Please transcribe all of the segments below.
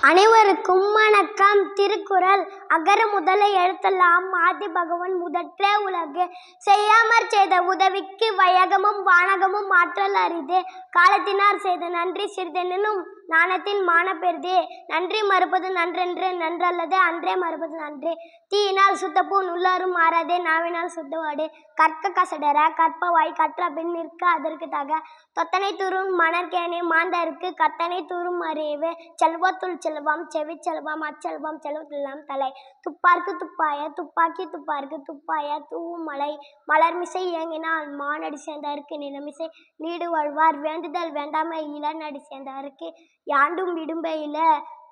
அனைவருக்கும் வணக்கம். திருக்குறள். அகர முதல எழுத்தெல்லாம் ஆதி பகவன் முதற்றே உலகு. செய்யாமற் செய்த உதவிக்கு வையகமும் வானகமும் ஆற்றல் அரிதே. காலத்தினார் செய்த நன்றி சிறிதெனினும் நாணத்தின் மான பெரிதே. நன்றி மறுப்பது நன்றென்று நன்றல்லது அன்றே மறுப்பது நன்றே. தீயினால் சுத்தப்பூண் உள்ளாரும் மாறாதே நாவினால் சுத்தவாடே. கற்க கசடர கற்பவாய் கற்ற பின் நிற்க அதற்கு தக. தொத்தனை தூறும் மணற்கேணி மாந்தருக்கு கத்தனை தூறும் அறிவு. செல்வத்துள் செல்வம் செவிச்செல்வம் அச்செல்வம் செல்வத்தெல்லாம் தலை. துப்பார்க்கு துப்பாய துப்பாக்கி துப்பார்க்கு துப்பாய தூவும் மலை. மலர்மிசை இயங்கினால் மானடி சேர்ந்தார்க்கு நிலமிசை நீடு வாழ்வார். வேண்டுதல் வேண்டாமை இளநடி சேர்ந்தார்க்கு யாண்டும் விடும்பையில.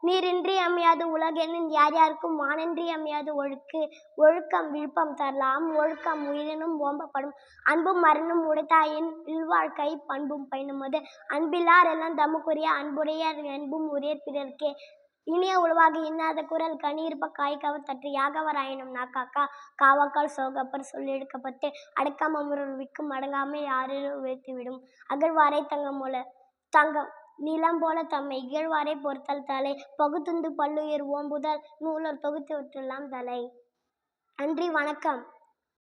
நீரின்றி அமையாது உலகெனின் யார் யாருக்கும் வானின்றி அமையாது ஒழுக்கு. ஒழுக்கம் விழுப்பம் தரலாம் ஒழுக்கம் உயிரினும் ஓம்பப்படும். அன்பும் மரணும் உடைத்தாயின் இல்வாழ்க்கை பண்பும் பயனுமது. அன்பில்லார் எல்லாம் தமக்குரிய அன்புடையார் என்பும் உரியர் பிறர்க்கே. இனிய உளவாக இன்னாத குரல் கனியிருப்ப காய்கவர் தற்று யாகவர் ஆயினும் நாக்காக்கா. காவாக்கால் சோகப்பர் சொல்லெடுக்கப்பட்டு அடக்கம் அமர்விக்கும் அடங்காமை யாரிலும் வீழ்த்திவிடும். அகழ்வாரை தங்கம் நிலம் போல தம்மை இகழ்வாரை பொறுத்தல் தலை. பகுத்துண்டு பல்லுயிர் ஓம்புதல் நூலர் தொகுத்தவற்றெல்லாம் தலை. நன்றி, வணக்கம்.